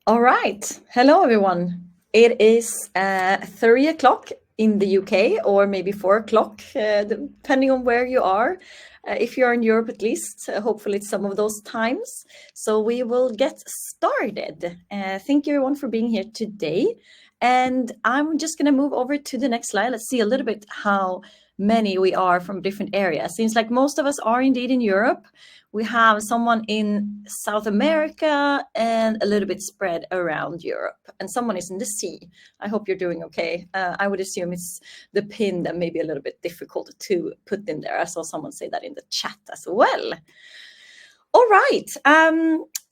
All right. Hello, everyone. It is 3 o'clock in the UK, or maybe 4 o'clock, depending on where you are. If you're in Europe, at least, hopefully it's some of those times. So we will get started. Thank you, everyone, for being here today. And I'm just going to move over to the next slide. Let's see a little bit how many we are from different areas. Seems like most of us are indeed in Europe. We have someone in South America and a little bit spread around Europe, and someone is in the sea. I hope you're doing okay. I would assume it's the pin that may be a little bit difficult to put in there. I saw someone say that in the chat as well. All right.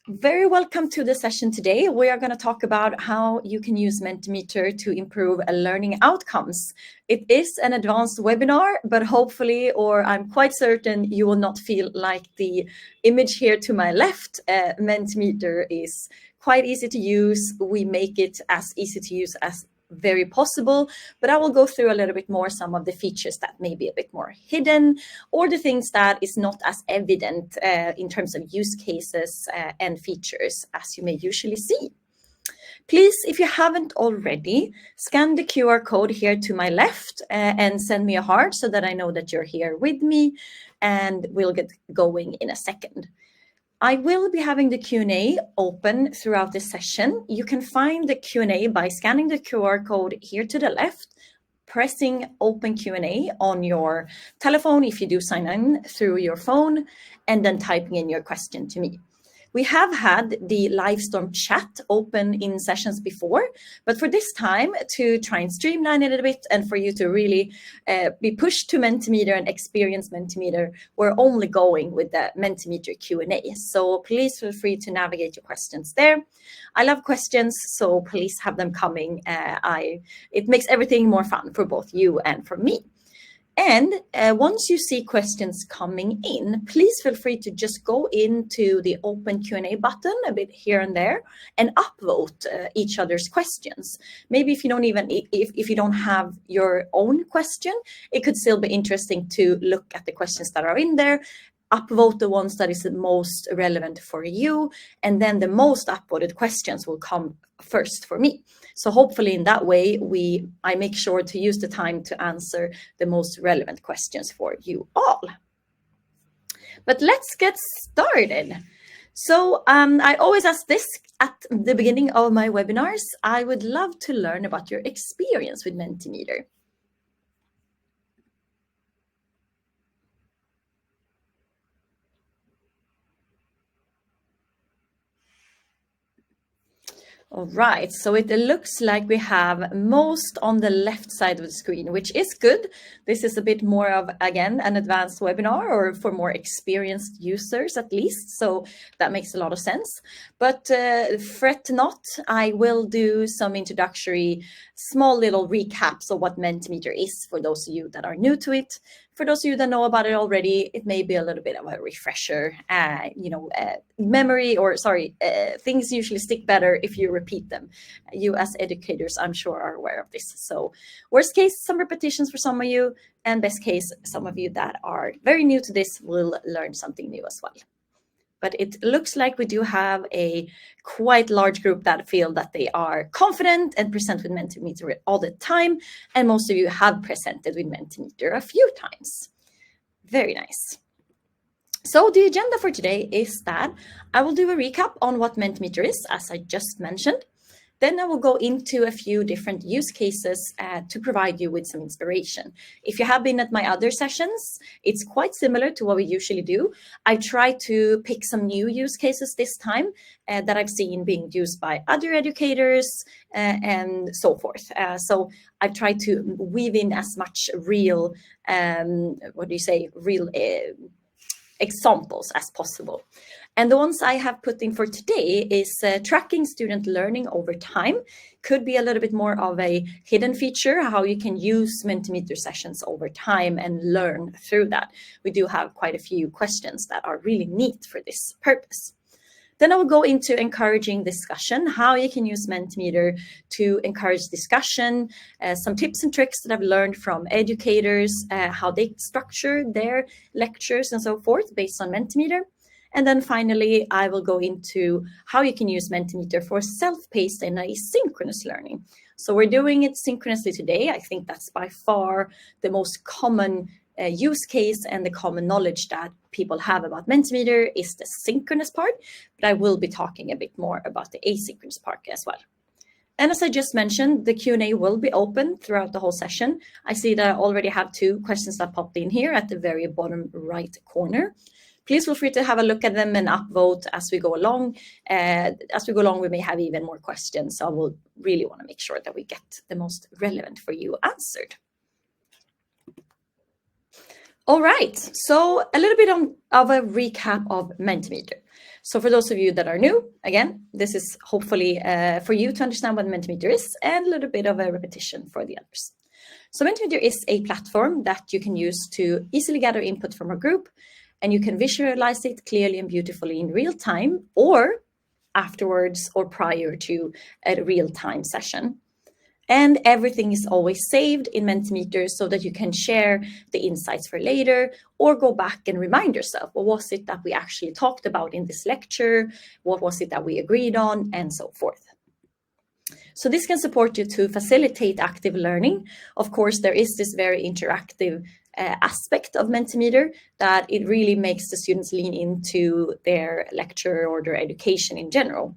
Very welcome to the session today. We are going to talk about how you can use Mentimeter to improve learning outcomes. It is an advanced webinar, but hopefully, or I'm quite certain, you will not feel like the image here to my left. Mentimeter is quite easy to use. We make it as easy to use as very possible, but I will go through a little bit more some of the features that may be a bit more hidden, or the things that is not as evident in terms of use cases and features as you may usually see. Please, if you haven't already, scan the QR code here to my left and send me a heart so that I know that you're here with me, and we'll get going in a second. I will be having the Q&A open throughout this session. You can find the Q&A by scanning the QR code here to the left, pressing open Q&A on your telephone if you do sign in through your phone, and then typing in your question to me. We have had the Livestorm chat open in sessions before, but for this time, to try and streamline it a little bit and for you to really be pushed to Mentimeter and experience Mentimeter, we're only going with the Mentimeter Q&A. So please feel free to navigate your questions there. I love questions, so please have them coming. It makes everything more fun for both you and for me. And once you see questions coming in, please feel free to just go into the open Q&A button a bit here and there and upvote each other's questions. Maybe if you don't if you don't have your own question, it could still be interesting to look at the questions that are in there, upvote the ones that is the most relevant for you, and then the most upvoted questions will come first for me. So hopefully in that way, I make sure to use the time to answer the most relevant questions for you all. But let's get started. So I always ask this at the beginning of my webinars. I would love to learn about your experience with Mentimeter. All right, so it looks like we have most on the left side of the screen, which is good. This is a bit more of, again, an advanced webinar, or for more experienced users at least. So that makes a lot of sense. But fret not, I will do some introductory, small little recaps of what Mentimeter is for those of you that are new to it. For those of you that know about it already, it may be a little bit of a refresher, memory, or things usually stick better if you repeat them. You as educators, I'm sure, are aware of this. So worst case, some repetitions for some of you, and best case, some of you that are very new to this will learn something new as well. But it looks like we do have a quite large group that feel that they are confident and present with Mentimeter all the time. And most of you have presented with Mentimeter a few times. Very nice. So the agenda for today is that I will do a recap on what Mentimeter is, as I just mentioned. Then I will go into a few different use cases to provide you with some inspiration. If you have been at my other sessions, it's quite similar to what we usually do. I try to pick some new use cases this time that I've seen being used by other educators and so forth. So I've tried to weave in as much real, real examples as possible. And the ones I have put in for today is tracking student learning over time. Could be a little bit more of a hidden feature, how you can use Mentimeter sessions over time and learn through that. We do have quite a few questions that are really neat for this purpose. Then I will go into encouraging discussion, how you can use Mentimeter to encourage discussion, some tips and tricks that I've learned from educators, how they structure their lectures and so forth based on Mentimeter. And then finally, I will go into how you can use Mentimeter for self-paced and asynchronous learning. So we're doing it synchronously today. I think that's by far the most common use case, and the common knowledge that people have about Mentimeter is the synchronous part, but I will be talking a bit more about the asynchronous part as well. And as I just mentioned, the Q&A will be open throughout the whole session. I see that I already have 2 questions that popped in here at the very bottom right corner. Please feel free to have a look at them and upvote as we go along. As we go along, we may have even more questions. So I will really want to make sure that we get the most relevant for you answered. All right, so a little bit of a recap of Mentimeter. So for those of you that are new, again, this is hopefully for you to understand what Mentimeter is, and a little bit of a repetition for the others. So Mentimeter is a platform that you can use to easily gather input from a group, and you can visualize it clearly and beautifully in real time, or afterwards or prior to a real-time session. And everything is always saved in Mentimeter so that you can share the insights for later, or go back and remind yourself, what was it that we actually talked about in this lecture? What was it that we agreed on? And so forth. So this can support you to facilitate active learning. Of course, there is this very interactive aspect of Mentimeter that it really makes the students lean into their lecture or their education in general.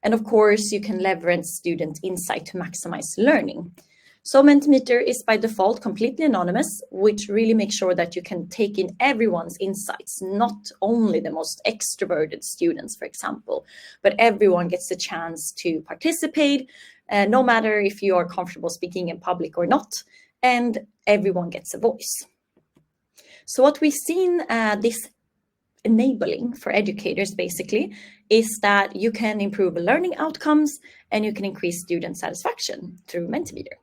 And of course, you can leverage student insight to maximize learning. So Mentimeter is by default completely anonymous, which really makes sure that you can take in everyone's insights, not only the most extroverted students, for example, but everyone gets a chance to participate, no matter if you are comfortable speaking in public or not, and everyone gets a voice. So what we've seen this enabling for educators basically is that you can improve learning outcomes and you can increase student satisfaction through Mentimeter.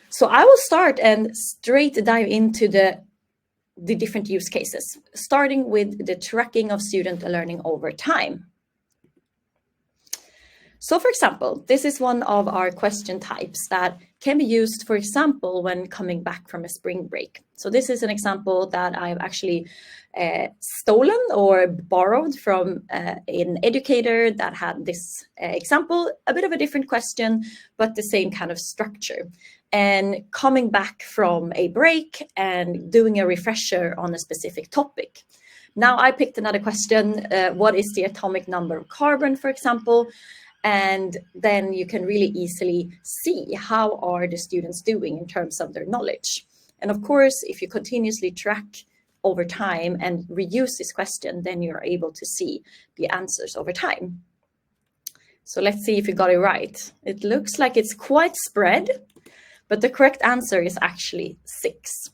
So I will start and straight dive into the different use cases, starting with the tracking of student learning over time. So for example, this is one of our question types that can be used, for example, when coming back from a spring break. So this is an example that I've actually stolen or borrowed from an educator that had this example, a bit of a different question, but the same kind of structure. And coming back from a break and doing a refresher on a specific topic. Now I picked another question, what is the atomic number of carbon, for example? And then you can really easily see how are the students doing in terms of their knowledge. And of course, if you continuously track over time and reuse this question, then you're able to see the answers over time. So let's see if you got it right. It looks like it's quite spread, but the correct answer is actually 6.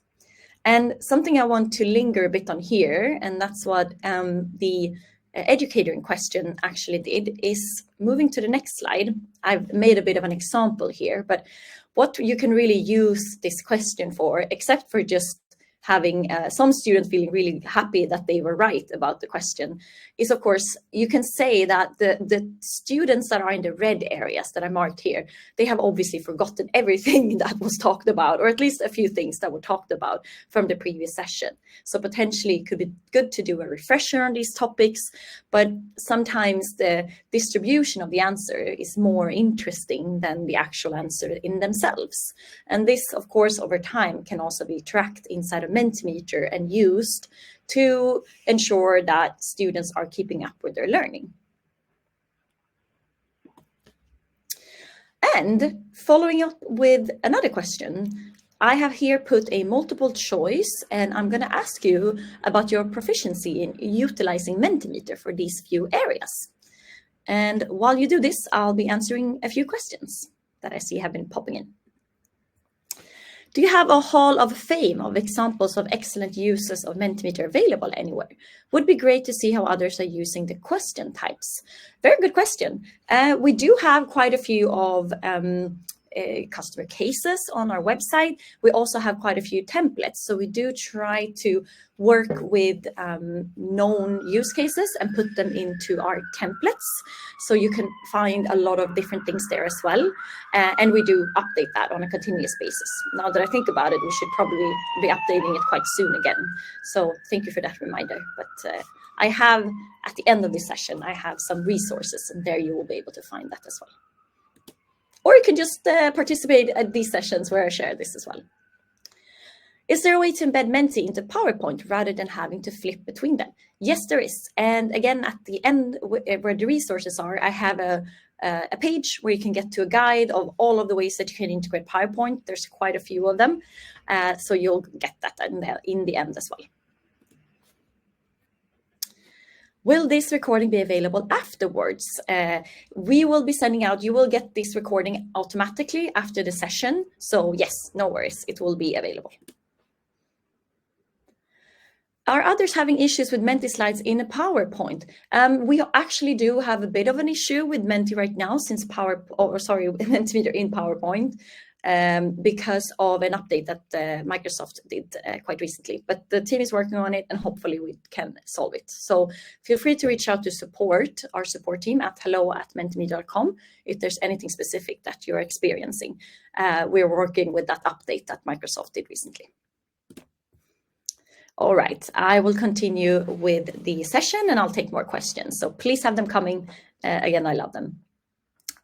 And something I want to linger a bit on here, and that's what the educator in question actually did, is moving to the next slide. I've made a bit of an example here, but what you can really use this question for, except for just having some students feeling really happy that they were right about the question, is of course, you can say that the students that are in the red areas that are marked here, they have obviously forgotten everything that was talked about, or at least a few things that were talked about from the previous session. So potentially it could be good to do a refresher on these topics, but sometimes the distribution of the answer is more interesting than the actual answer in themselves. And this, of course, over time can also be tracked inside of Mentimeter and used to ensure that students are keeping up with their learning. And following up with another question, I have here put a multiple choice, and I'm going to ask you about your proficiency in utilizing Mentimeter for these few areas. And while you do this, I'll be answering a few questions that I see have been popping in. Do you have a hall of fame of examples of excellent uses of Mentimeter available anywhere? Would be great to see how others are using the question types. Very good question. We do have quite a few of customer cases on our website. We also have quite a few templates. So we do try to work with known use cases and put them into our templates. So you can find a lot of different things there as well. And we do update that on a continuous basis. Now that I think about it, we should probably be updating it quite soon again. So thank you for that reminder. But I have, at the end of this session, I have some resources, and there you will be able to find that as well. Or you can just participate at these sessions where I share this as well. Is there a way to embed Menti into PowerPoint rather than having to flip between them? Yes, there is. And again, at the end where the resources are, I have a page where you can get to a guide of all of the ways that you can integrate PowerPoint. There's quite a few of them. So you'll get that in the end as well. Will this recording be available afterwards? We will be sending out, you will get this recording automatically after the session. So yes, no worries, it will be available. Are others having issues with Menti slides in a PowerPoint? We actually do have a bit of an issue with Menti right now since Mentimeter in PowerPoint. Because of an update that Microsoft did quite recently. But the team is working on it, and hopefully we can solve it. So feel free to reach out to our support team at hello@mentimeter.com if there's anything specific that you're experiencing. We're working with that update that Microsoft did recently. All right, I will continue with the session, and I'll take more questions. So please have them coming. Again, I love them.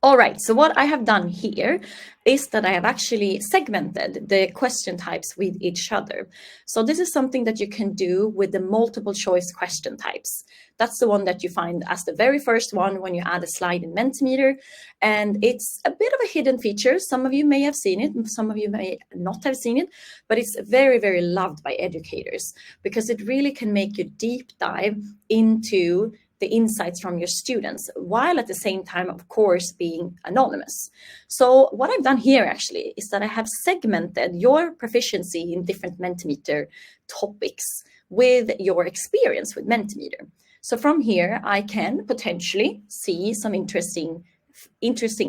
All right, so what I have done here is that I have actually segmented the question types with each other. So this is something that you can do with the multiple choice question types. That's the one that you find as the very first one when you add a slide in Mentimeter. And it's a bit of a hidden feature. Some of you may have seen it, some of you may not have seen it, but it's very, very loved by educators because it really can make you deep dive into the insights from your students, while at the same time, of course, being anonymous. So what I've done here actually is that I have segmented your proficiency in different Mentimeter topics with your experience with Mentimeter. So from here, I can potentially see some interesting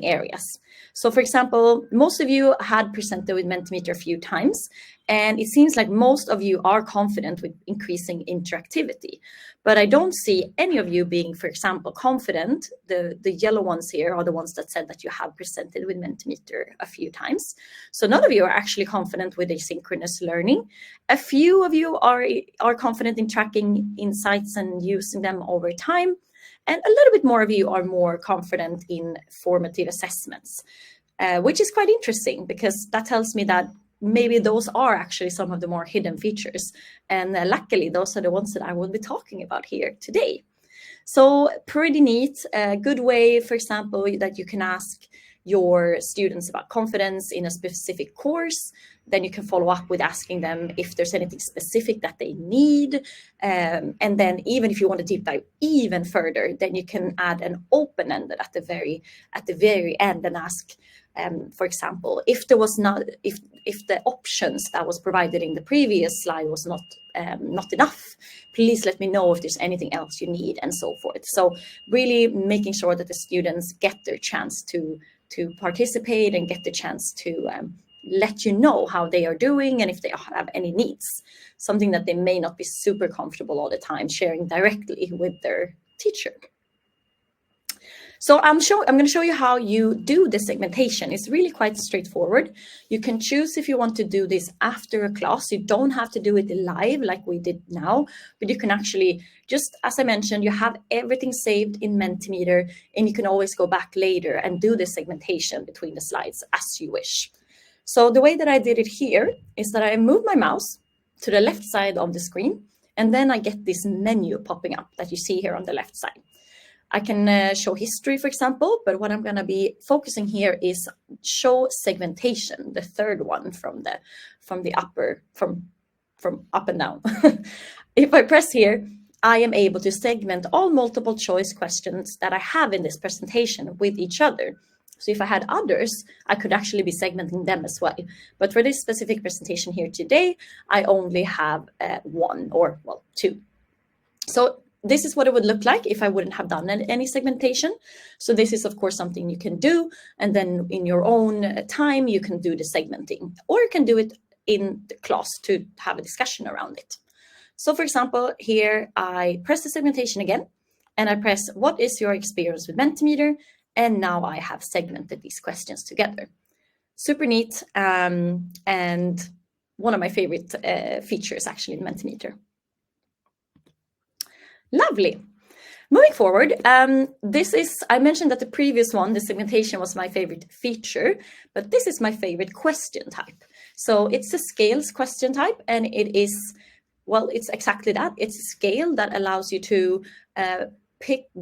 areas. So for example, most of you had presented with Mentimeter a few times, and it seems like most of you are confident with increasing interactivity. But I don't see any of you being, for example, confident. The yellow ones here are the ones that said that you have presented with Mentimeter a few times. So none of you are actually confident with asynchronous learning. A few of you are confident in tracking insights and using them over time. And a little bit more of you are more confident in formative assessments, which is quite interesting because that tells me that maybe those are actually some of the more hidden features. And luckily, those are the ones that I will be talking about here today. So pretty neat, a good way, for example, that you can ask your students about confidence in a specific course. Then you can follow up with asking them if there's anything specific that they need. And then even if you want to deep dive even further, then you can add an open-ended at the very end and ask, for example, if there was not, if the options that was provided in the previous slide was not enough, please let me know if there's anything else you need, and so forth. So really making sure that the students get their chance to participate and get the chance to let you know how they are doing and if they have any needs, something that they may not be super comfortable all the time sharing directly with their teacher. So I'm going to show you how you do the segmentation. It's really quite straightforward. You can choose if you want to do this after a class. You don't have to do it live like we did now, but you can actually, just as I mentioned, you have everything saved in Mentimeter, and you can always go back later and do the segmentation between the slides as you wish. So the way that I did it here is that I move my mouse to the left side of the screen, and then I get this menu popping up that you see here on the left side. I can show history, for example, but what I'm going to be focusing here is show segmentation, the third one from up and down. If I press here, I am able to segment all multiple choice questions that I have in this presentation with each other. So if I had others, I could actually be segmenting them as well. But for this specific presentation here today, I only have one, or well, two. So this is what it would look like if I wouldn't have done any segmentation. So this is, of course, something you can do. And then in your own time, you can do the segmenting, or you can do it in the class to have a discussion around it. So for example, here I press the segmentation again, and I press, what is your experience with Mentimeter? And now I have segmented these questions together. Super neat, and one of my favorite features actually in Mentimeter. Lovely. Moving forward, I mentioned that the previous one, the segmentation, was my favorite feature, but this is my favorite question type. So it's a scales question type, and it is, well, it's exactly that. It's a scale that allows you to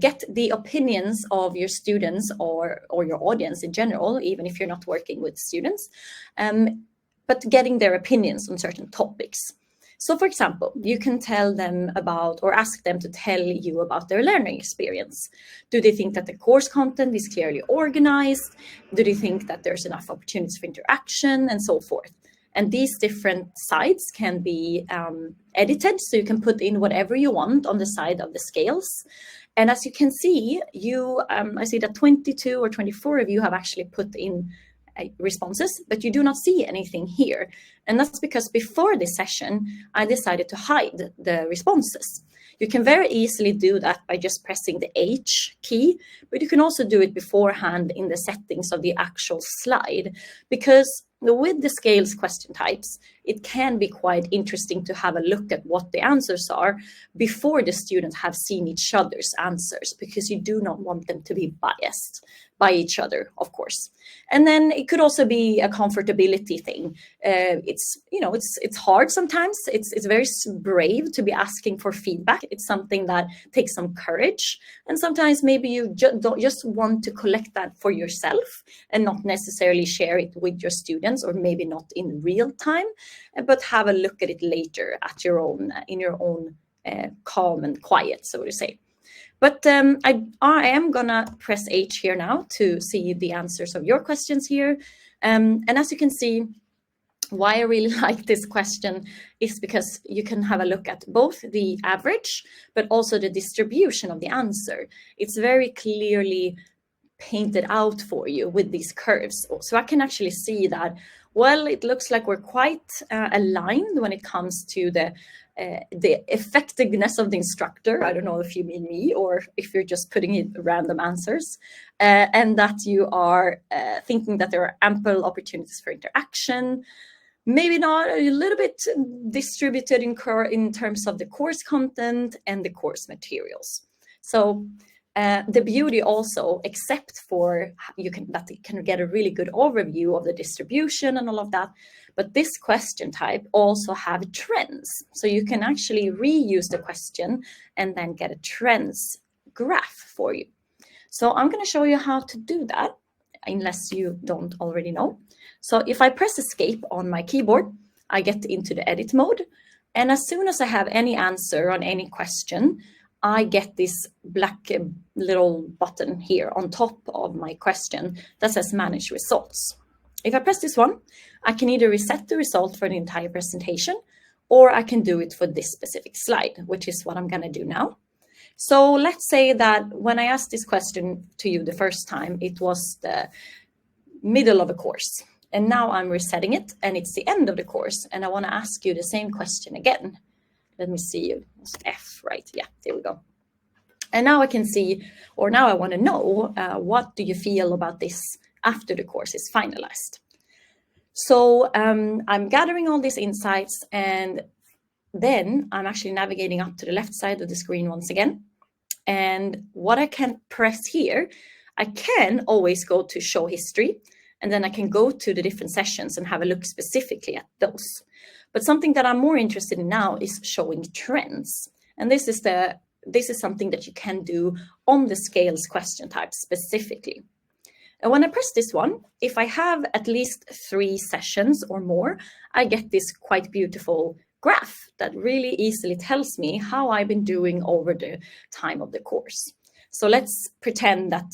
get the opinions of your students or your audience in general, even if you're not working with students, but getting their opinions on certain topics. So for example, you can tell them about, or ask them to tell you about their learning experience. Do they think that the course content is clearly organized? Do they think that there's enough opportunities for interaction, and so forth? And these different sides can be edited, so you can put in whatever you want on the side of the scales. And as you can see, I see that 22 or 24 of you have actually put in responses, but you do not see anything here. And that's because before this session, I decided to hide the responses. You can very easily do that by just pressing the H key, but you can also do it beforehand in the settings of the actual slide, because with the scales question types, it can be quite interesting to have a look at what the answers are before the students have seen each other's answers, because you do not want them to be biased by each other, of course. And then it could also be a comfortability thing. It's hard sometimes. It's very brave to be asking for feedback. It's something that takes some courage. And sometimes maybe you just want to collect that for yourself and not necessarily share it with your students, or maybe not in real time, but have a look at it later at your own, in your own calm and quiet, so to say. But I am gonna press H here now to see the answers of your questions here. And as you can see, why I really like this question is because you can have a look at both the average, but also the distribution of the answer. It's very clearly painted out for you with these curves. So I can actually see that, well, it looks like we're quite aligned when it comes to the effectiveness of the instructor. I don't know if you mean me or if you're just putting in random answers, and that you are thinking that there are ample opportunities for interaction, maybe not, a little bit distributed in terms of the course content and the course materials. So the beauty also, except for you can get a really good overview of the distribution and all of that, but this question type also have trends. So you can actually reuse the question and then get a trends graph for you. So I'm going to show you how to do that, unless you don't already know. So if I press escape on my keyboard, I get into the edit mode. And as soon as I have any answer on any question, I get this black little button here on top of my question that says manage results. If I press this one, I can either reset the result for the entire presentation, or I can do it for this specific slide, which is what I'm going to do now. So let's say that when I asked this question to you the first time, it was the middle of a course. And now I'm resetting it, and it's the end of the course. And I want to ask you the same question again. Let me see, it's F, right? Yeah, there we go. And now I can see, or now I want to know, what do you feel about this after the course is finalized? So I'm gathering all these insights, and then I'm actually navigating up to the left side of the screen once again. And what I can press here, I can always go to show history, and then I can go to the different sessions and have a look specifically at those. But something that I'm more interested in now is showing trends. And this is something that you can do on the scales question type specifically. And when I press this one, if I have at least 3 sessions or more, I get this quite beautiful graph that really easily tells me how I've been doing over the time of the course. So let's pretend that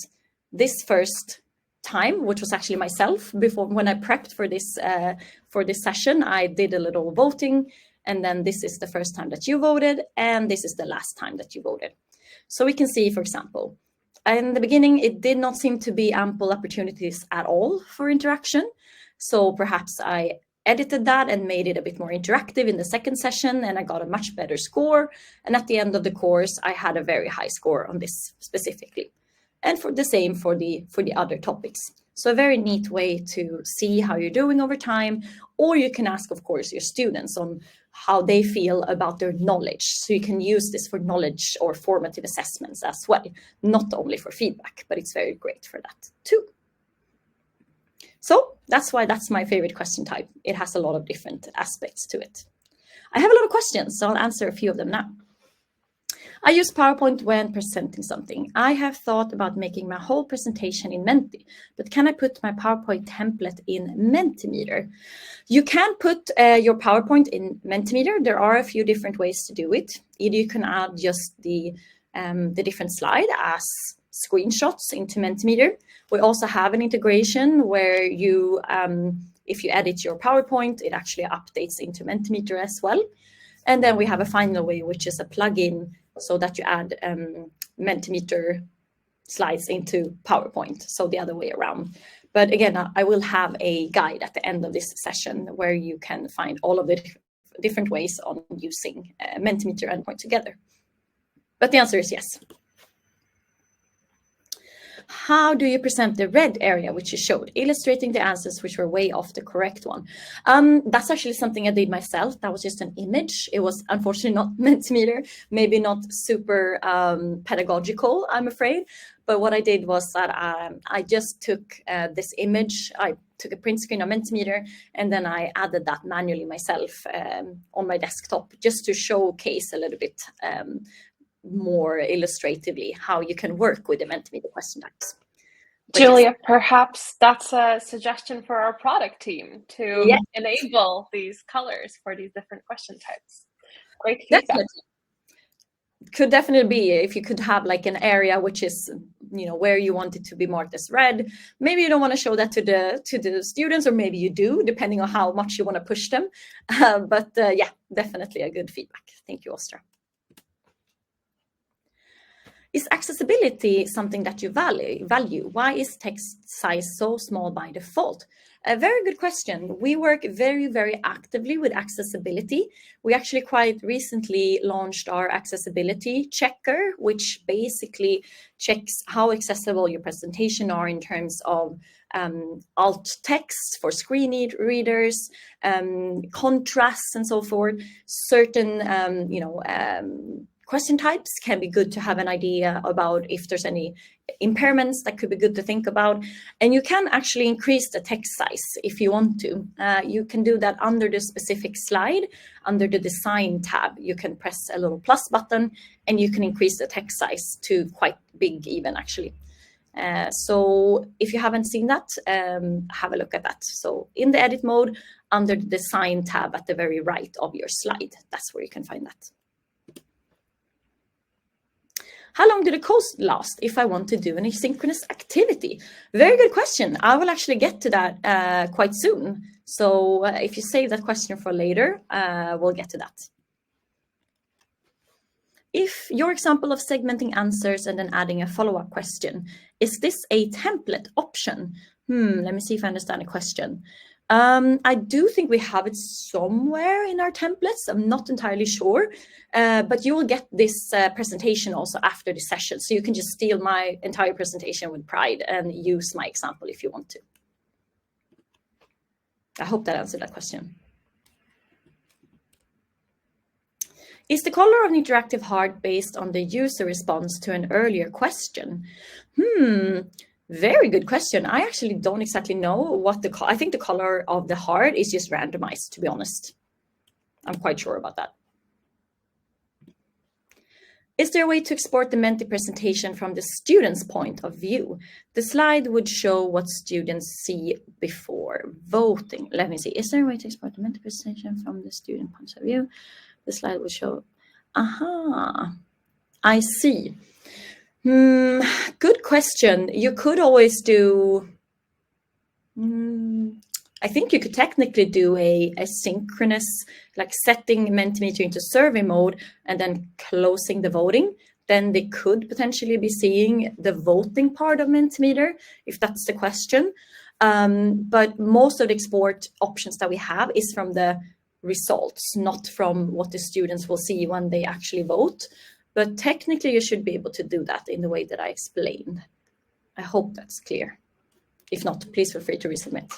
this first time, which was actually myself, before when I prepped for this session, I did a little voting, And then this is the first time that you voted, and this is the last time that you voted. So we can see, for example, in the beginning, it did not seem to be ample opportunities at all for interaction. So perhaps I edited that and made it a bit more interactive in the second session, and I got a much better score. And at the end of the course, I had a very high score on this specifically. And for the same for the other topics. So a very neat way to see how you're doing over time, or you can ask, of course, your students on how they feel about their knowledge. So you can use this for knowledge or formative assessments as well, not only for feedback, but it's very great for that too. So that's why that's my favorite question type. It has a lot of different aspects to it. I have a lot of questions, so I'll answer a few of them now. I use PowerPoint when presenting something. I have thought about making my whole presentation in Menti, but can I put my PowerPoint template in Mentimeter? You can put your PowerPoint in Mentimeter. There are a few different ways to do it. Either you can add just the different slide as screenshots into Mentimeter. We also have an integration where you, if you edit your PowerPoint, it actually updates into Mentimeter as well. And then we have a final way, which is a plugin so that you add Mentimeter slides into PowerPoint, so the other way around. But again, I will have a guide at the end of this session where you can find all of the different ways on using Mentimeter and PowerPoint together. But the answer is yes. How do you present the red area, which you showed, illustrating the answers which were way off the correct one? That's actually something I did myself. That was just an image. It was unfortunately not Mentimeter, maybe not super pedagogical, I'm afraid. But what I did was that I just took this image. I took a print screen of Mentimeter, and then I added that manually myself on my desktop, just to showcase a little bit more illustratively how you can work with the Mentimeter question types. But Julia, yes, perhaps that's a suggestion for our product team to enable these colors for these different question types. Great feedback. Definitely. Could definitely be if you could have like an area which is, you know, where you want it to be marked as red. Maybe you don't want to show that to the students, or maybe you do, depending on how much you want to push them. But yeah, definitely a good feedback. Thank you, Ostra. Is accessibility something that you value? Why is text size so small by default? A very good question. We work very, very actively with accessibility. We actually quite recently launched our accessibility checker, which basically checks how accessible your presentation are in terms of alt text for screen readers, contrasts and so forth. Certain, question types can be good to have an idea about if there's any impairments that could be good to think about. And you can actually increase the text size if you want to. You can do that under the specific slide, under the design tab. You can press a little plus button and you can increase the text size to quite big even actually. So if you haven't seen that, have a look at that. So in the edit mode, under the design tab at the very right of your slide, that's where you can find that. How long do the codes last if I want to do an asynchronous activity? Very good question. I will actually get to that quite soon. So if you save that question for later, we'll get to that. If your example of segmenting answers and then adding a follow-up question, is this a template option? Let me see if I understand the question. I do think we have it somewhere in our templates. I'm not entirely sure, but you will get this presentation also after the session. So you can just steal my entire presentation with pride and use my example if you want to. I hope that answered that question. Is the color of an interactive heart based on the user response to an earlier question? Very good question. I actually don't exactly know what I think the color of the heart is just randomized, to be honest. I'm quite sure about that. Is there a way to export the Menti presentation from the student's point of view? The slide would show what students see before voting. Let me see. Is there a way to export the Menti presentation from the student point of view? The slide will show. I see. Good question. You could always do. I think you could technically do a synchronous, like setting Mentimeter into survey mode and then closing the voting. Then they could potentially be seeing the voting part of Mentimeter, if that's the question. But most of the export options that we have is from the results, not from what the students will see when they actually vote. But technically, you should be able to do that in the way that I explained. I hope that's clear. If not, please feel free to resubmit.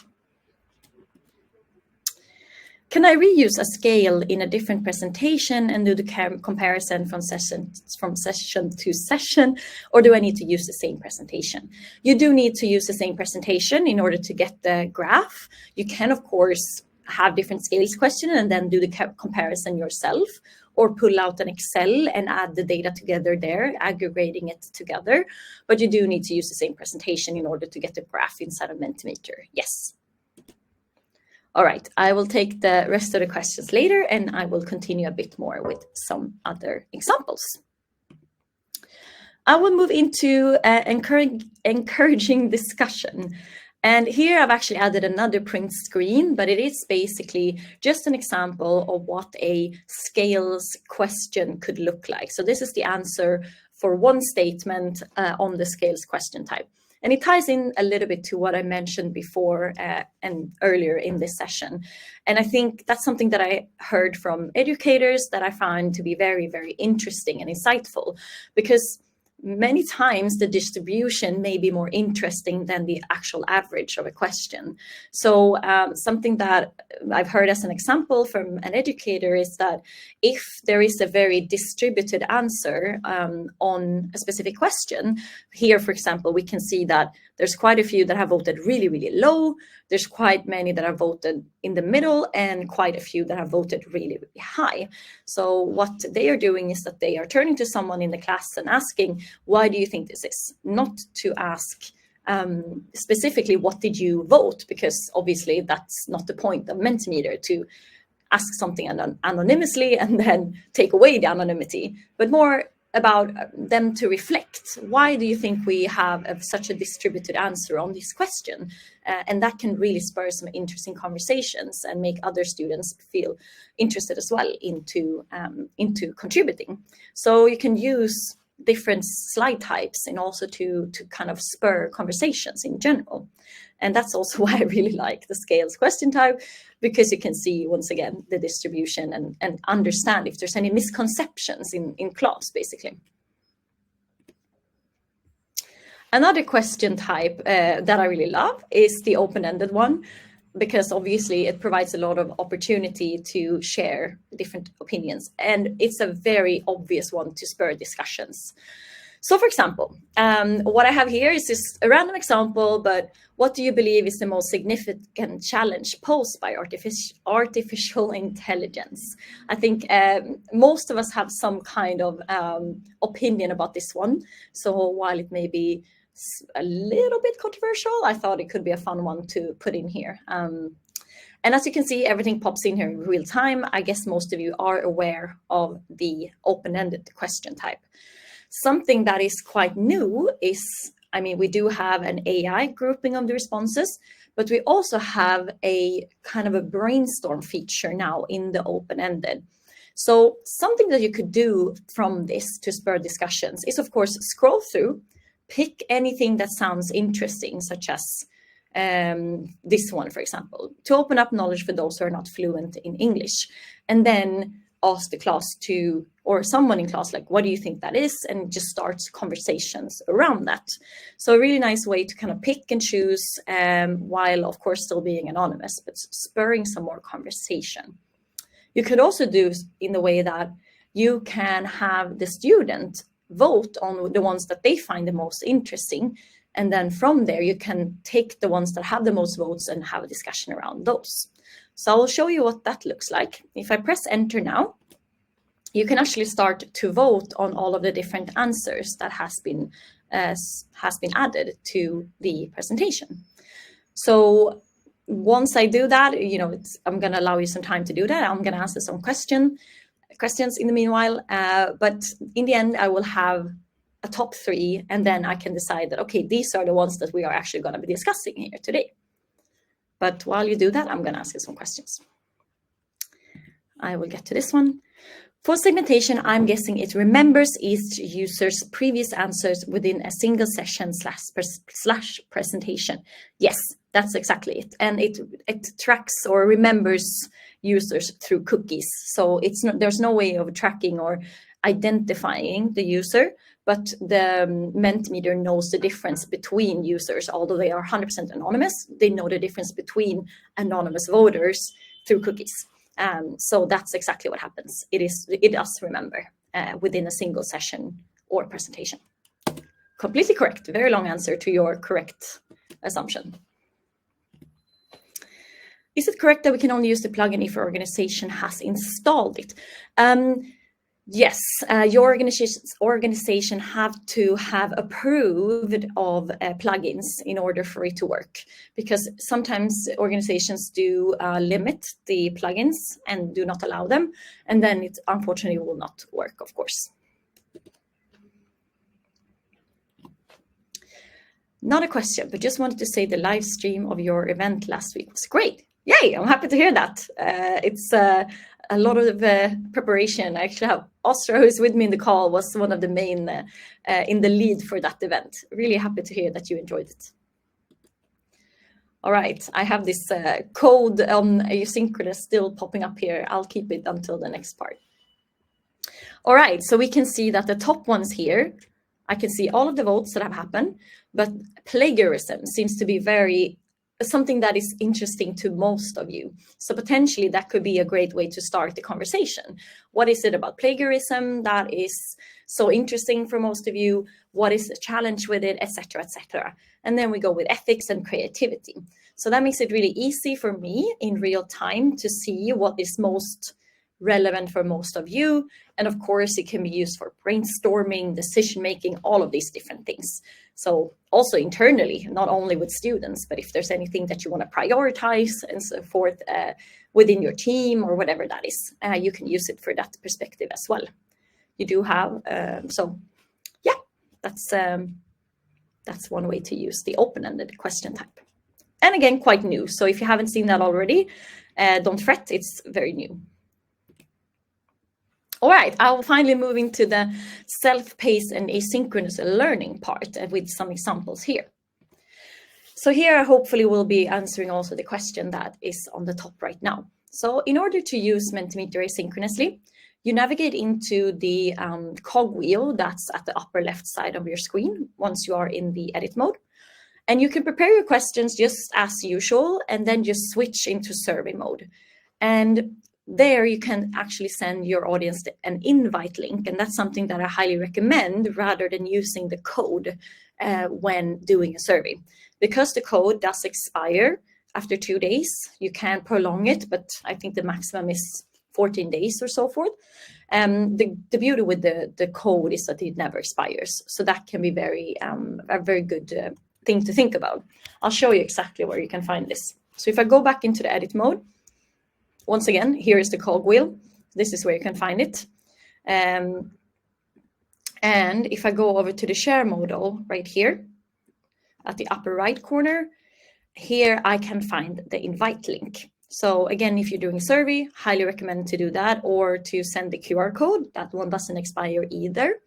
Can I reuse a scale in a different presentation and do the comparison from session to session, or do I need to use the same presentation? You do need to use the same presentation in order to get the graph. You can, of course, have different scales question and then do the comparison yourself, or pull out an Excel and add the data together there, aggregating it together. But you do need to use the same presentation in order to get the graph inside of Mentimeter. Yes. All right, I will take the rest of the questions later, and I will continue a bit more with some other examples. I will move into encouraging discussion. And here I've actually added another print screen, but it is basically just an example of what a scales question could look like. So this is the answer for one statement on the scales question type. And it ties in a little bit to what I mentioned before and earlier in this session. And I think that's something that I heard from educators that I find to be very, very interesting and insightful, because many times the distribution may be more interesting than the actual average of a question. So something that I've heard as an example from an educator is that if there is a very distributed answer on a specific question, here, for example, we can see that there's quite a few that have voted really, really low. There's quite many that have voted in the middle and quite a few that have voted really, really high. So what they are doing is that they are turning to someone in the class and asking, why do you think this is? Not to ask specifically, what did you vote? Because obviously that's not the point of Mentimeter, to ask something anonymously and then take away the anonymity, but more about them to reflect. Why do you think we have such a distributed answer on this question? And that can really spur some interesting conversations and make other students feel interested as well into contributing. So you can use different slide types and also to kind of spur conversations in general. And that's also why I really like the scales question type, because you can see, once again, the distribution and understand if there's any misconceptions in class, basically. Another question type that I really love is the open-ended one, because obviously it provides a lot of opportunity to share different opinions. And it's a very obvious one to spur discussions. So for example, what I have here is just a random example, but what do you believe is the most significant challenge posed by artificial intelligence? I think most of us have some kind of opinion about this one. So while it may be a little bit controversial, I thought it could be a fun one to put in here. And as you can see, everything pops in here in real time. I guess most of you are aware of the open-ended question type. Something that is quite new is, I mean, we do have an AI grouping of the responses, but we also have a kind of a brainstorm feature now in the open-ended. So something that you could do from this to spur discussions is, of course, scroll through, pick anything that sounds interesting, such as this one, for example, to open up knowledge for those who are not fluent in English, and then ask the class to, or someone in class, like, what do you think that is? And just start conversations around that. So a really nice way to kind of pick and choose while, of course, still being anonymous, but spurring some more conversation. You could also do in the way that you can have the student vote on the ones that they find the most interesting. And then from there, you can take the ones that have the most votes and have a discussion around those. So I'll show you what that looks like. If I press enter now, you can actually start to vote on all of the different answers that has been added to the presentation. So once I do that, you know, I'm going to allow you some time to do that. I'm going to answer some questions in the meanwhile. But in the end, I will have a top 3, and then I can decide that, okay, these are the ones that we are actually going to be discussing here today. But while you do that, I'm going to ask you some questions. I will get to this one. For segmentation, I'm guessing it remembers each user's previous answers within a single session slash presentation. Yes, that's exactly it. And it tracks or remembers users through cookies. So there's no way of tracking or identifying the user, but the Mentimeter knows the difference between users. Although they are 100% anonymous, they know the difference between anonymous voters through cookies. So that's exactly what happens. It does remember within a single session or presentation. Completely correct. Very long answer to your correct assumption. Is it correct that we can only use the plugin if your organization has installed it? Yes, your organization have to have approved of plugins in order for it to work, because sometimes organizations do limit the plugins and do not allow them, and then it unfortunately will not work, of course. Not a question, but just wanted to say the live stream of your event last week was great. Yay, I'm happy to hear that. It's a lot of preparation. I actually have Ostra, who's with me in the call, was one of the main in the lead for that event. Really happy to hear that you enjoyed it. All right, I have this code on asynchronous still popping up here. I'll keep it until the next part. All right, so we can see that the top ones here, I can see all of the votes that have happened, but plagiarism seems to be something that is interesting to most of you. So potentially that could be a great way to start the conversation. What is it about plagiarism that is so interesting for most of you? What is the challenge with it, etc., etc. And then we go with ethics and creativity. So that makes it really easy for me in real time to see what is most relevant for most of you. And of course, it can be used for brainstorming, decision-making, all of these different things. So also internally, not only with students, but if there's anything that you want to prioritize and so forth within your team or whatever that is, you can use it for that perspective as well. You do have, so yeah, that's one way to use the open-ended question type. And again, quite new. So if you haven't seen that already, don't fret, it's very new. All right, I'll finally move into the self-paced and asynchronous learning part with some examples here. So here I hopefully will be answering also the question that is on the top right now. So in order to use Mentimeter asynchronously, you navigate into the cogwheel that's at the upper left side of your screen once you are in the edit mode. And you can prepare your questions just as usual and then just switch into survey mode. And there you can actually send your audience an invite link, and that's something that I highly recommend rather than using the code when doing a survey. Because the code does expire after 2 days, you can prolong it, but I think the maximum is 14 days or so forth. The beauty with the code is that it never expires. So that can be a very good thing to think about. I'll show you exactly where you can find this. So if I go back into the edit mode, once again, here is the cogwheel. This is where you can find it. And if I go over to the share modal right here at the upper right corner, here I can find the invite link. So again, if you're doing a survey, highly recommend to do that or to send the QR code. That one doesn't expire either.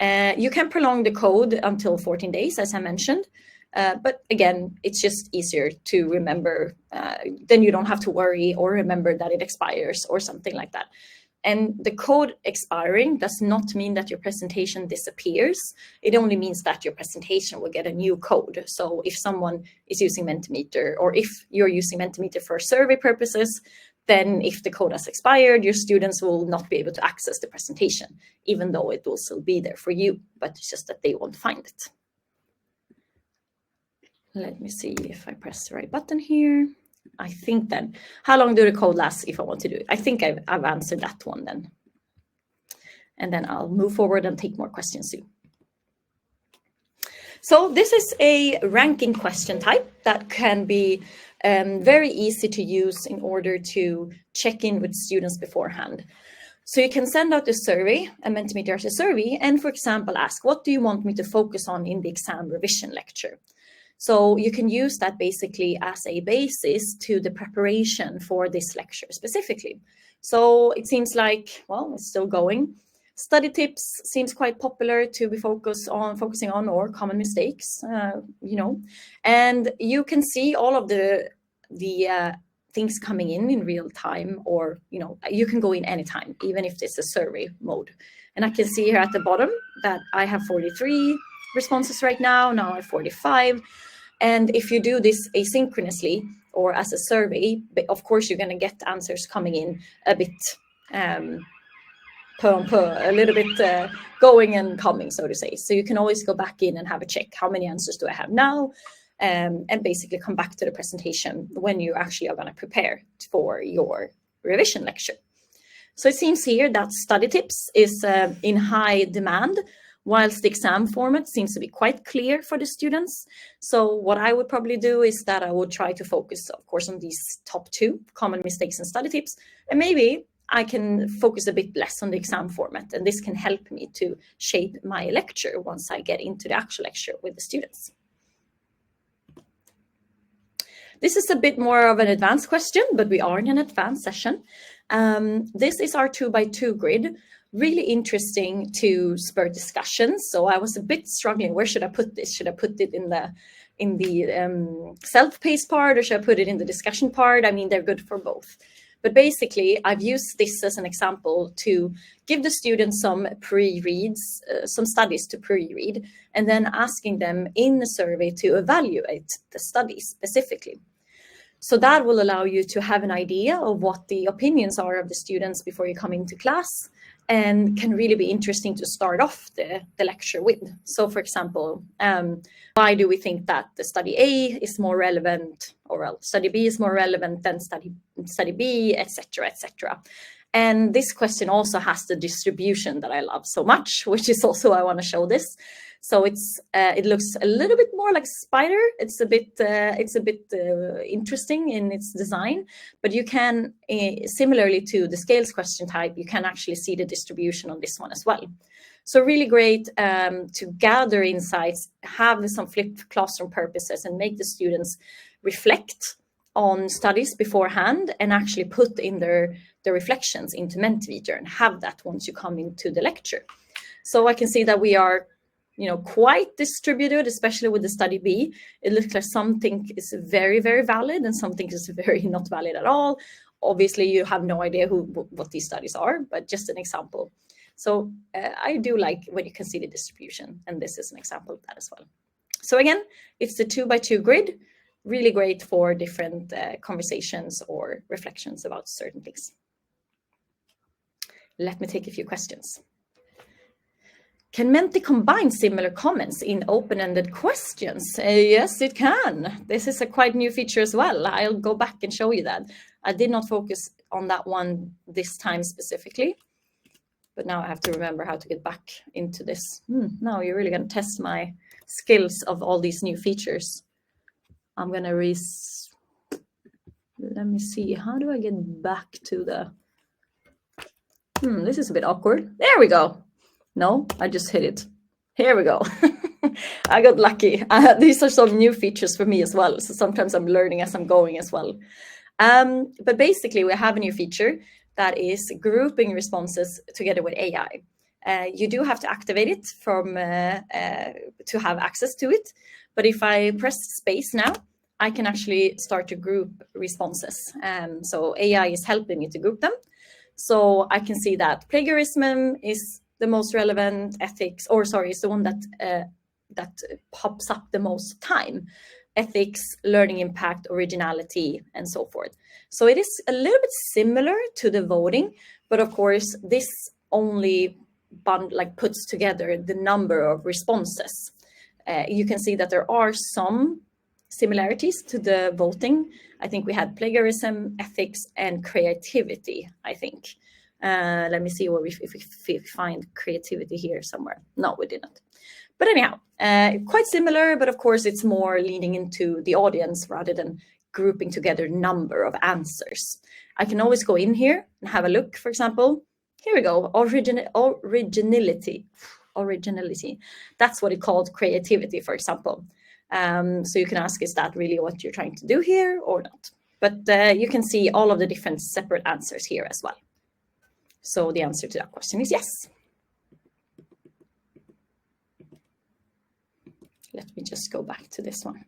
You can prolong the code until 14 days, as I mentioned. But again, it's just easier to remember. Then you don't have to worry or remember that it expires or something like that. And the code expiring does not mean that your presentation disappears. It only means that your presentation will get a new code. So if someone is using Mentimeter, or if you're using Mentimeter for survey purposes, then if the code has expired, your students will not be able to access the presentation, even though it will still be there for you, but it's just that they won't find it. Let me see if I press the right button here. I think then, how long do the code last if I want to do it? I think I've answered that one then. And then I'll move forward and take more questions soon. So this is a ranking question type that can be very easy to use in order to check in with students beforehand. So you can send out a survey, a Mentimeter as a survey, and for example, ask, what do you want me to focus on in the exam revision lecture? So you can use that basically as a basis to the preparation for this lecture specifically. So it seems like, well, it's still going. Study tips seems quite popular to be focusing on, or common mistakes, and you can see all of the things coming in real time, or you can go in anytime, even if it's a survey mode. And I can see here at the bottom that I have 43 responses right now. Now I have 45. And if you do this asynchronously or as a survey, of course, you're going to get answers coming in a bit per on per, a little bit going and coming, so to say. So you can always go back in and have a check. How many answers do I have now? And basically come back to the presentation when you actually are going to prepare for your revision lecture. So it seems here that study tips is in high demand, whilst the exam format seems to be quite clear for the students. So what I would probably do is that I would try to focus, of course, on these top 2, common mistakes and study tips, and maybe I can focus a bit less on the exam format, and this can help me to shape my lecture once I get into the actual lecture with the students. This is a bit more of an advanced question, but we are in an advanced session. This is our 2x2 grid. Really interesting to spur discussions. So I was a bit struggling. Where should I put this? Should I put it in the self-paced part, or should I put it in the discussion part? I mean, they're good for both. But basically, I've used this as an example to give the students some pre-reads, some studies to pre-read, and then asking them in the survey to evaluate the studies specifically. So that will allow you to have an idea of what the opinions are of the students before you come into class, and can really be interesting to start off the lecture with. So for example, why do we think that the study A is more relevant, or well, study B is more relevant than study B, etc., etc. And this question also has the distribution that I love so much, which is also why I want to show this. So it looks a little bit more like spider. It's a bit interesting in its design, but you can, similarly to the scales question type, you can actually see the distribution on this one as well. So really great to gather insights, have some flipped classroom purposes, and make the students reflect on studies beforehand, and actually put in their reflections into Mentimeter, and have that once you come into the lecture. So I can see that we are quite distributed, especially with the study B. It looks like something is very, very valid and something is very not valid at all. Obviously, you have no idea what these studies are, but just an example. So I do like when you can see the distribution, and this is an example of that as well. So again, it's the 2x2 grid, really great for different conversations or reflections about certain things. Let me take a few questions. Can Menti combine similar comments in open-ended questions? Yes, it can. This is a quite new feature as well. I'll go back and show you that. I did not focus on that one this time specifically, but now I have to remember how to get back into this. Now you're really going to test my skills of all these new features. I'm going to let me see. How do I get back to the... This is a bit awkward. There we go. No, I just hit it. Here we go. I got lucky. These are some new features for me as well. So sometimes I'm learning as I'm going as well. But basically, we have a new feature that is grouping responses together with AI. You do have to activate it to have access to it. But if I press space now, I can actually start to group responses. So AI is helping me to group them. So I can see that plagiarism is the most relevant, ethics, is the one that pops up the most time. Ethics, learning impact, originality, and so forth. So it is a little bit similar to the voting, but of course, this only puts together the number of responses. You can see that there are some similarities to the voting. I think we had plagiarism, ethics, and creativity, I think. Let me see if we find creativity here somewhere. No, we didn't. But anyhow, quite similar, but of course it's more leaning into the audience rather than grouping together number of answers. I can always go in here and have a look, for example. Here we go, originality. That's what it called creativity, for example. So you can ask, is that really what you're trying to do here or not? But you can see all of the different separate answers here as well. So the answer to that question is yes. Let me just go back to this one.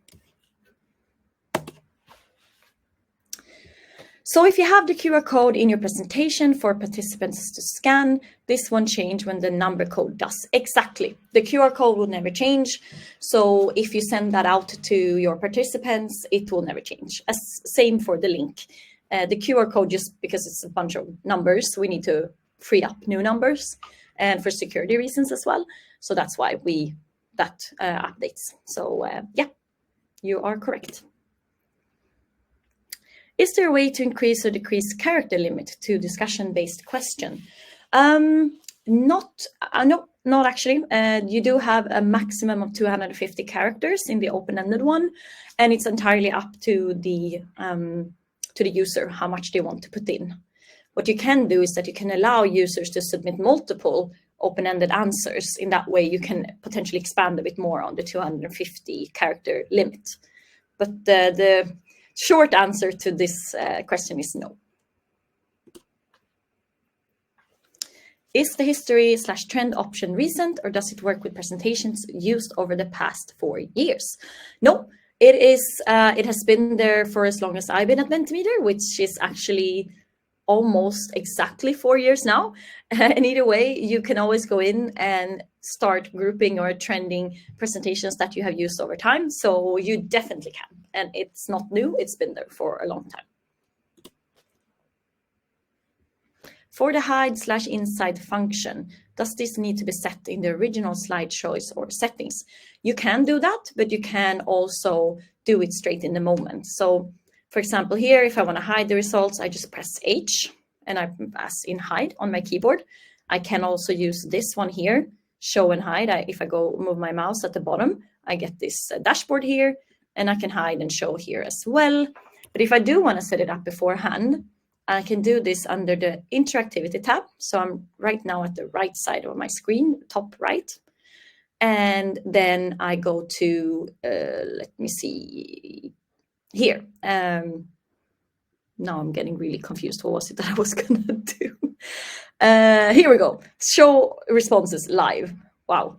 So if you have the QR code in your presentation for participants to scan, this won't change when the number code does. Exactly. The QR code will never change. So if you send that out to your participants, it will never change. Same for the link. The QR code, just because it's a bunch of numbers, we need to free up new numbers, and for security reasons as well. So that's why that updates. So yeah, you are correct. Is there a way to increase or decrease character limit to discussion-based question? Not actually. You do have a maximum of 250 characters in the open-ended one, and it's entirely up to the user how much they want to put in. What you can do is that you can allow users to submit multiple open-ended answers. In that way, you can potentially expand a bit more on the 250 character limit. But the short answer to this question is no. Is the history/trend option recent, or does it work with presentations used over the past 4 years? No, it is. It has been there for as long as I've been at Mentimeter, which is actually almost exactly 4 years now. And either way, you can always go in and start grouping or trending presentations that you have used over time. So you definitely can. And it's not new, it's been there for a long time. For the hide/inside function, does this need to be set in the original slide choice or settings? You can do that, but you can also do it straight in the moment. So for example, here, if I want to hide the results, I just press H and I press in hide on my keyboard. I can also use this one here, show and hide. If I go move my mouse at the bottom, I get this dashboard here, and I can hide and show here as well. But if I do want to set it up beforehand, I can do this under the interactivity tab. So I'm right now at the right side of my screen, top right. And then I go to, let me see, here. Now I'm getting really confused. What was it that I was going to do? Here we go. Show responses live. Wow.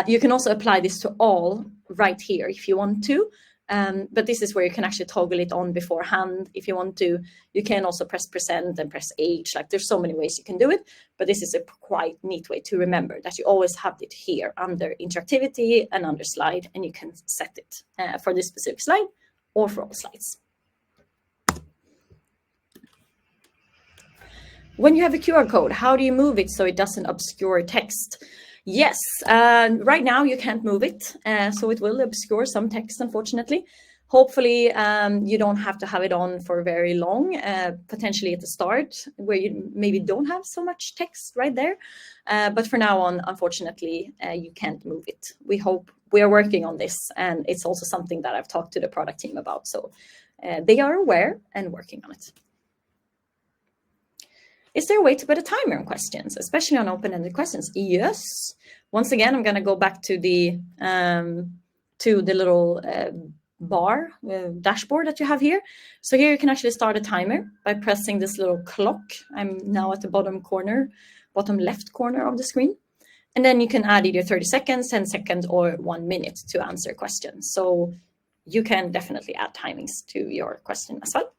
You can also apply this to all right here if you want to. But this is where you can actually toggle it on beforehand if you want to. You can also press present and press H. Like there's so many ways you can do it. But this is a quite neat way to remember that you always have it here under interactivity and under slide, and you can set it for this specific slide or for all slides. When you have a QR code, how do you move it so it doesn't obscure text? Yes, right now you can't move it, so it will obscure some text, unfortunately. Hopefully, you don't have to have it on for very long, potentially at the start, where you maybe don't have so much text right there. But for now on, unfortunately, you can't move it. We are working on this, and it's also something that I've talked to the product team about. So they are aware and working on it. Is there a way to put a timer on questions, especially on open-ended questions? Yes. Once again, I'm going to go back to the little bar dashboard that you have here. So here you can actually start a timer by pressing this little clock. I'm now at the bottom left corner of the screen. And then you can add either 30 seconds, 10 seconds, or 1 minute to answer questions. So you can definitely add timings to your question as well.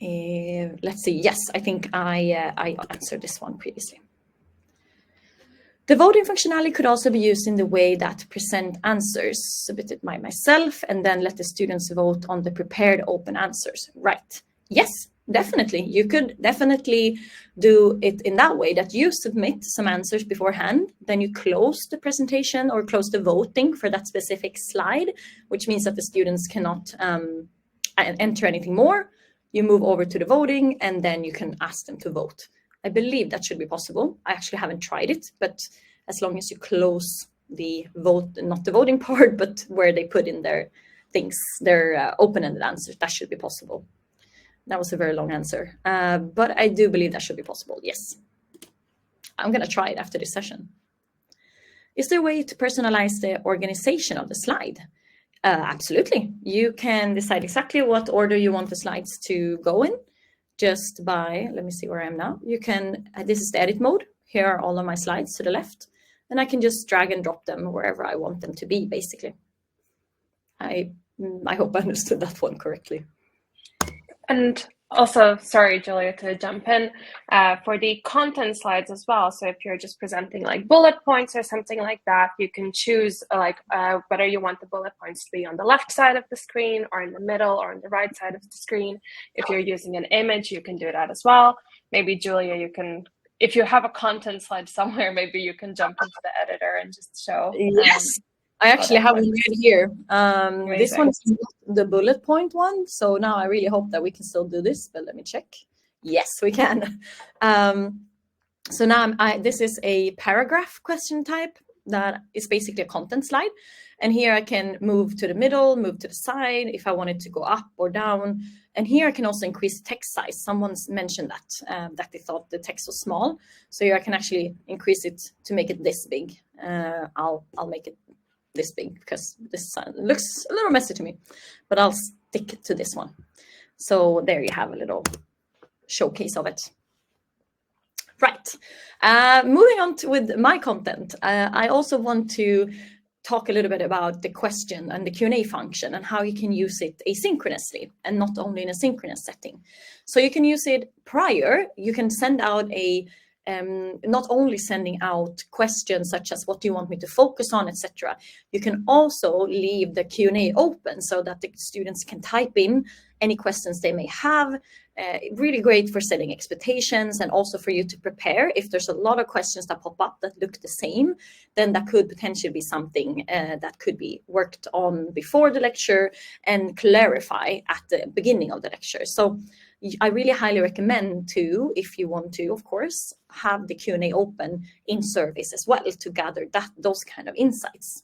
Let's see. Yes, I think I answered this one previously. The voting functionality could also be used in the way that present answers submitted by myself and then let the students vote on the prepared open answers. Right. Yes, definitely. You could definitely do it in that way, that you submit some answers beforehand, then you close the presentation or close the voting for that specific slide, which means that the students cannot enter anything more. You move over to the voting, and then you can ask them to vote. I believe that should be possible. I actually haven't tried it, but as long as you close the vote, not the voting part, but where they put in their things, their open-ended answers, that should be possible. That was a very long answer, but I do believe that should be possible, yes. I'm going to try it after this session. Is there a way to personalize the organization of the slide? Absolutely. You can decide exactly what order you want the slides to go in just by, let me see where I am now. You can, this is the edit mode. Here are all of my slides to the left, and I can just drag and drop them wherever I want them to be, basically. I hope I understood that one correctly. And also, sorry, Julia, to jump in, for the content slides as well. So if you're just presenting like bullet points or something like that, you can choose whether you want the bullet points to be on the left side of the screen or in the middle or on the right side of the screen. If you're using an image, you can do that as well. Maybe Julia, you can, if you have a content slide somewhere, maybe you can jump into the editor and just show. Yes. I actually have one right here. This one is not the bullet point one. So now I really hope that we can still do this, but let me check. Yes, we can. So now this is a paragraph question type that is basically a content slide. And here I can move to the middle, move to the side if I wanted to go up or down. And here I can also increase text size. Someone's mentioned that they thought the text was small. So here I can actually increase it to make it this big. I'll make it this big because this looks a little messy to me, but I'll stick to this one. So there you have a little showcase of it. Right, moving on with my content, I also want to talk a little bit about the question and the Q&A function and how you can use it asynchronously and not only in a synchronous setting. So you can use it prior, you can send out not only sending out questions such as what do you want me to focus on, etc. You can also leave the Q&A open so that the students can type in any questions they may have. Really great for setting expectations and also for you to prepare. If there's a lot of questions that pop up that look the same, then that could potentially be something that could be worked on before the lecture and clarify at the beginning of the lecture. So I really highly recommend to, if you want to, of course, have the Q&A open in service as well to gather those kind of insights.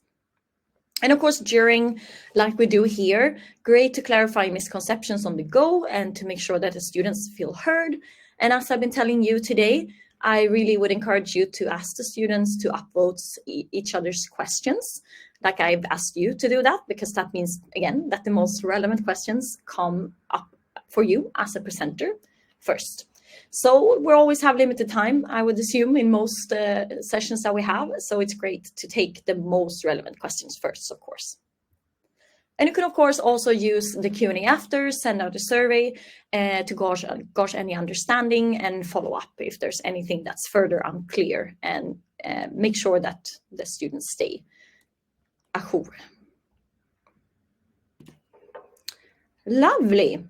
And of course, during, like we do here, great to clarify misconceptions on the go and to make sure that the students feel heard. And as I've been telling you today, I really would encourage you to ask the students to upvote each other's questions, like I've asked you to do that, because that means, again, that the most relevant questions come up for you as a presenter first. So we always have limited time, I would assume, in most sessions that we have. So it's great to take the most relevant questions first, of course. And you can, of course, also use the Q&A after, send out a survey to gauge any understanding and follow up if there's anything that's further unclear, and make sure that the students stay à jour. Lovely.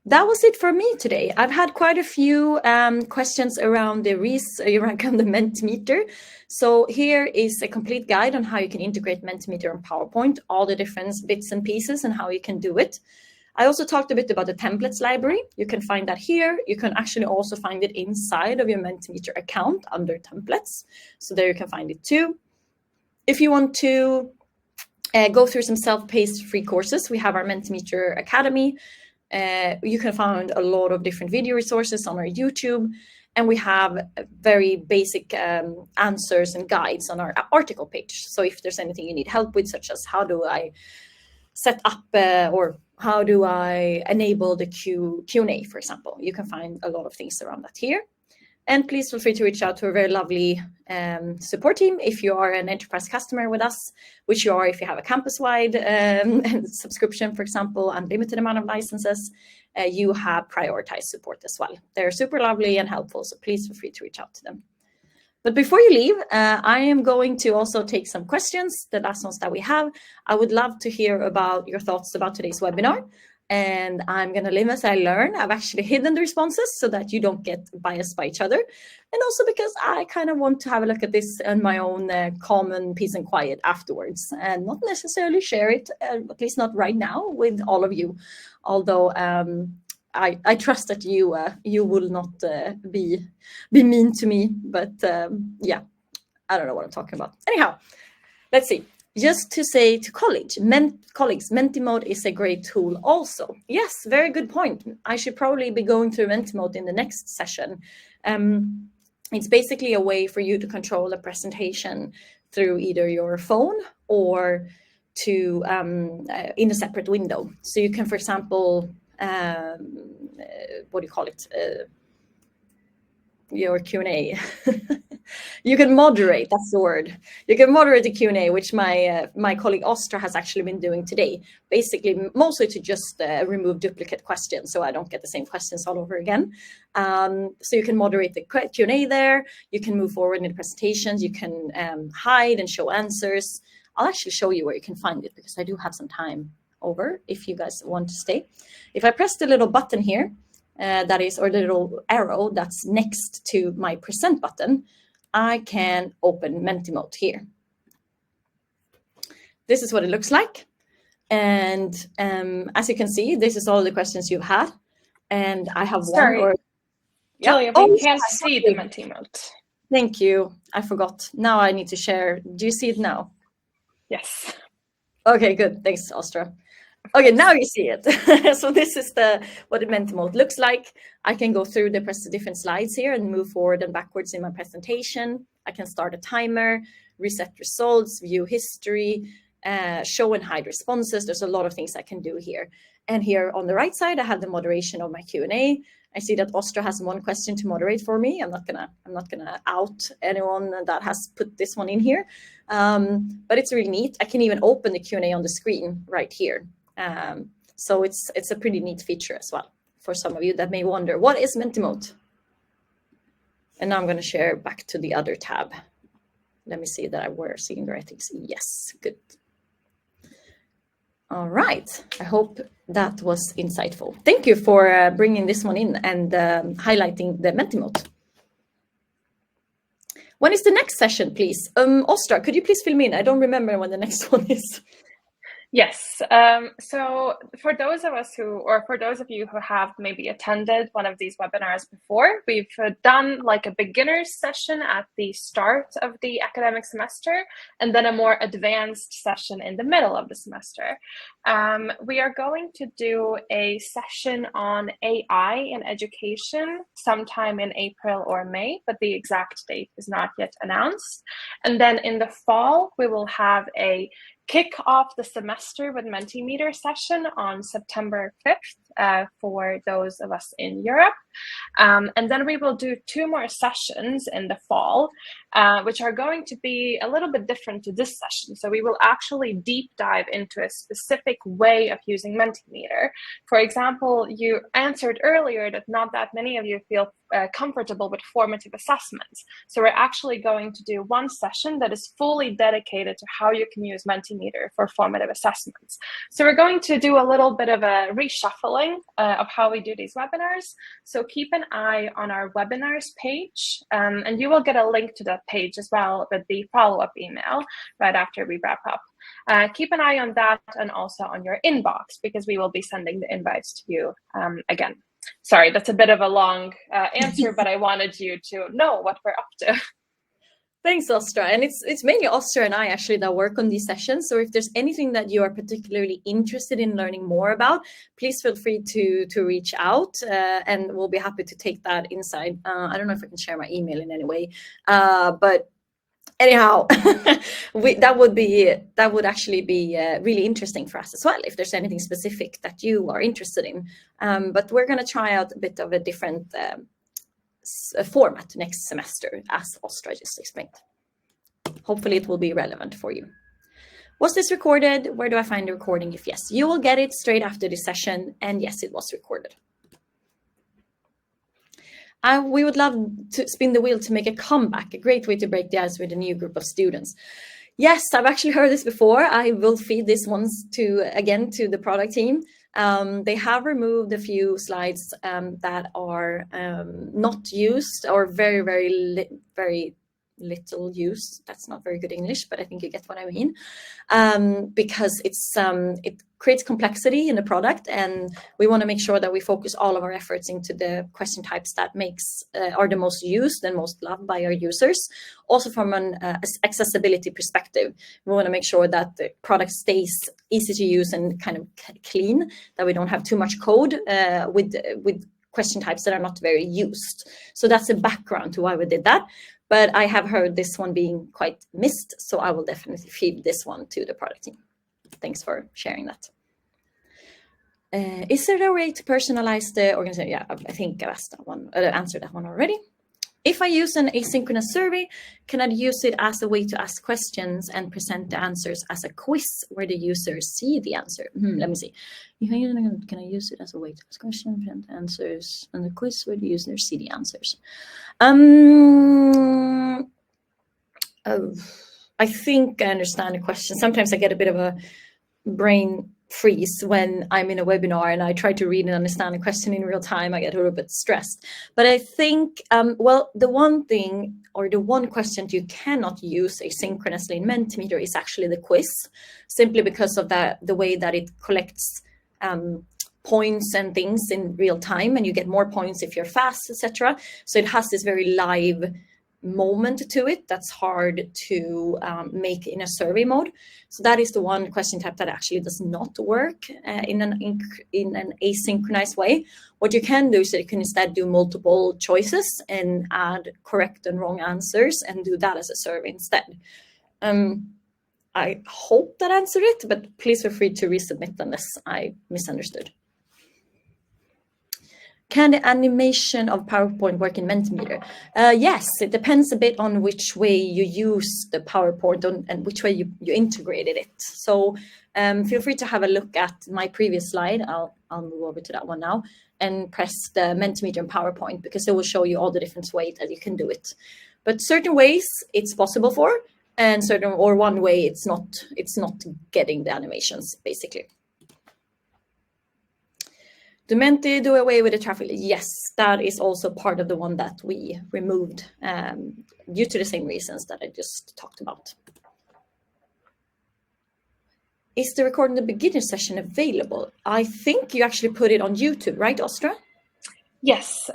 That was it for me today. I've had quite a few questions around the Mentimeter. So here is a complete guide on how you can integrate Mentimeter and PowerPoint, all the different bits and pieces and how you can do it. I also talked a bit about the templates library. You can find that here. You can actually also find it inside of your Mentimeter account under templates. So there you can find it too. If you want to go through some self-paced free courses, we have our Mentimeter Academy. You can find a lot of different video resources on our YouTube, and we have very basic answers and guides on our article page. So if there's anything you need help with, such as how do I set up or how do I enable the Q&A, for example, you can find a lot of things around that here. And please feel free to reach out to a very lovely support team if you are an enterprise customer with us, which you are if you have a campus-wide subscription, for example, unlimited amount of licenses. You have prioritized support as well. They're super lovely and helpful, so please feel free to reach out to them. But before you leave, I am going to also take some questions, the last ones that we have. I would love to hear about your thoughts about today's webinar. And I'm going to live as I learn. I've actually hidden the responses so that you don't get biased by each other. And also because I kind of want to have a look at this in my own calm peace and quiet afterwards, and not necessarily share it, at least not right now, with all of you. Although I trust that you will not be mean to me. But yeah, I don't know what I'm talking about. Anyhow, let's see. Just to say to colleagues, Mentimeter is a great tool also. Yes, very good point. I should probably be going through Mentimeter in the next session. It's basically a way for you to control a presentation through either your phone or to in a separate window. So you can, for example, what do you call it? Your Q&A. You can moderate, that's the word. You can moderate the Q&A, which my colleague Ostra has actually been doing today. Basically, mostly to just remove duplicate questions so I don't get the same questions all over again. So you can moderate the Q&A there. You can move forward in the presentations. You can hide and show answers. I'll actually show you where you can find it because I do have some time over if you guys want to stay. If I press the little button here, that is, or the little arrow that's next to my present button, I can open Mentimeter here. This is what it looks like. And as you can see, this is all the questions you've had. And I have Sorry, one. Julia, we can't see the Mentimeter. Thank you. I forgot. Now I need to share. Do you see it now? Yes. Okay, good. Thanks, Ostra. Okay, now you see it. So this is what the Mentimeter looks like. I can go through the different slides here and move forward and backwards in my presentation. I can start a timer, reset results, view history, show and hide responses. There's a lot of things I can do here. And here on the right side, I have the moderation of my Q&A. I see that Ostra has one question to moderate for me. I'm not gonna out anyone that has put this one in here, but it's really neat. I can even open the Q&A on the screen right here. So it's a pretty neat feature as well for some of you that may wonder, what is Mentimeter? And now I'm going to share back to the other tab. Let me see that we're seeing the right things. Yes, good. All right. I hope that was insightful. Thank you for bringing this one in and highlighting the Mentimeter. When is the next session, please? Ostra, could you please fill me in? I don't remember when the next one is. Yes. So for those of us for those of you who have maybe attended one of these webinars before, we've done like a beginner's session at the start of the academic semester, and then a more advanced session in the middle of the semester. We are going to do a session on AI in education sometime in April or May, but the exact date is not yet announced. And then in the fall, we will have a kick off the semester with Mentimeter session on September 5th for those of us in Europe. And then we will do 2 more sessions in the fall, which are going to be a little bit different to this session. So we will actually deep dive into a specific way of using Mentimeter. For example, you answered earlier that not that many of you feel comfortable with formative assessments. So we're actually going to do one session that is fully dedicated to how you can use Mentimeter for formative assessments. So we're going to do a little bit of a reshuffling of how we do these webinars. So keep an eye on our webinars page, and you will get a link to that page as well with the follow-up email right after we wrap up. Keep an eye on that and also on your inbox, because we will be sending the invites to you again. Sorry, that's a bit of a long answer, but I wanted you to know what we're up to. Thanks, Ostra. And it's mainly Ostra and I actually that work on these sessions. So if there's anything that you are particularly interested in learning more about, please feel free to reach out and we'll be happy to take that inside. I don't know if I can share my email in any way, but anyhow, that would actually be really interesting for us as well, if there's anything specific that you are interested in. But we're going to try out a bit of a different format next semester, as Ostra just explained. Hopefully it will be relevant for you. Was this recorded? Where do I find the recording? If yes, you will get it straight after this session. And yes, it was recorded. We would love to spin the wheel to make a comeback, a great way to break the ice with a new group of students. Yes, I've actually heard this before. I will feed this once to the product team. They have removed a few slides that are not used or very, very little use. That's not very good English, but I think you get what I mean. Because it creates complexity in the product, and we want to make sure that we focus all of our efforts into the question types that are the most used and most loved by our users. Also from an accessibility perspective, we want to make sure that the product stays easy to use and kind of clean, that we don't have too much code with question types that are not very used. So that's the background to why we did that. But I have heard this one being quite missed, so I will definitely feed this one to the product team. Thanks for sharing that. Is there a way to personalize the organization? Yeah, I think I asked that one, answered that one already. If I use an asynchronous survey, can I use it as a way to ask questions and present the answers as a quiz where the users see the answer? Let me see. Can I use it as a way to ask questions, present answers, and the quiz where the users see the answers? I think I understand the question. Sometimes I get a bit of a brain freeze when I'm in a webinar and I try to read and understand a question in real time. I get a little bit stressed. But I think, well, the one thing or the one question you cannot use asynchronously in Mentimeter is actually the quiz, simply because of the way that it collects points and things in real time, and you get more points if you're fast, etc. So it has this very live moment to it that's hard to make in a survey mode. So that is the one question type that actually does not work in an asynchronized way. What you can do is that you can instead do multiple choices and add correct and wrong answers and do that as a survey instead. I hope that answered it, but please feel free to resubmit unless I misunderstood. Can the animation of PowerPoint work in Mentimeter? Yes, it depends a bit on which way you use the PowerPoint and which way you integrated it. So feel free to have a look at my previous slide. I'll move over to that one now and press the Mentimeter and PowerPoint, because it will show you all the different ways that you can do it. But certain ways it's possible for, and one way it's not getting the animations, basically. Do Menti do away with the traffic? Yes, that is also part of the one that we removed due to the same reasons that I just talked about. Is the recording the beginner session available? I think you actually put it on YouTube, right, Ostra? Yes,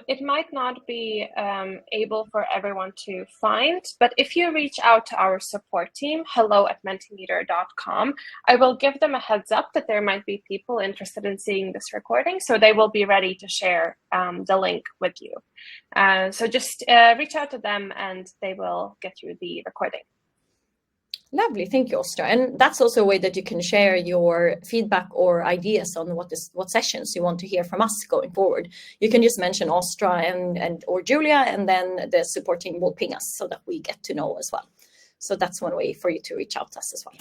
it might not be able for everyone to find, but if you reach out to our support team, hello@mentimeter.com, I will give them a heads up that there might be people interested in seeing this recording, so they will be ready to share the link with you. So just reach out to them and they will get you the recording. Lovely, thank you, Ostra. And that's also a way that you can share your feedback or ideas on what sessions you want to hear from us going forward. You can just mention Ostra or Julia, and then the support team will ping us so that we get to know as well. So that's one way for you to reach out to us as well.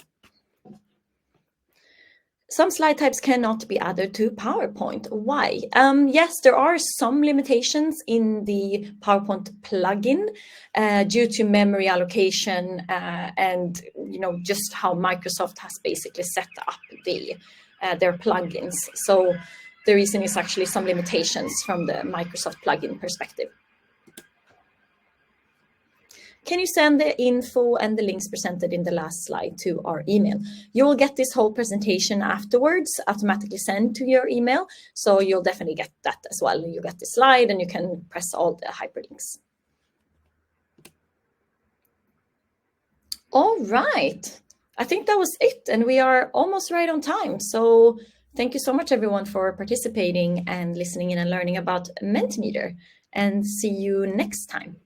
Some slide types cannot be added to PowerPoint. Why? Yes, there are some limitations in the PowerPoint plugin due to memory allocation and just how Microsoft has basically set up their plugins. So the reason is actually some limitations from the Microsoft plugin perspective. Can you send the info and the links presented in the last slide to our email? You will get this whole presentation afterwards, automatically sent to your email. So you'll definitely get that as well. You get the slide and you can press all the hyperlinks. All right. I think that was it. And we are almost right on time. So thank you so much, everyone, for participating and listening in and learning about Mentimeter. And see you next time.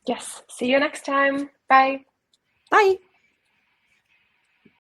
Yes, see you next time. Bye. Bye.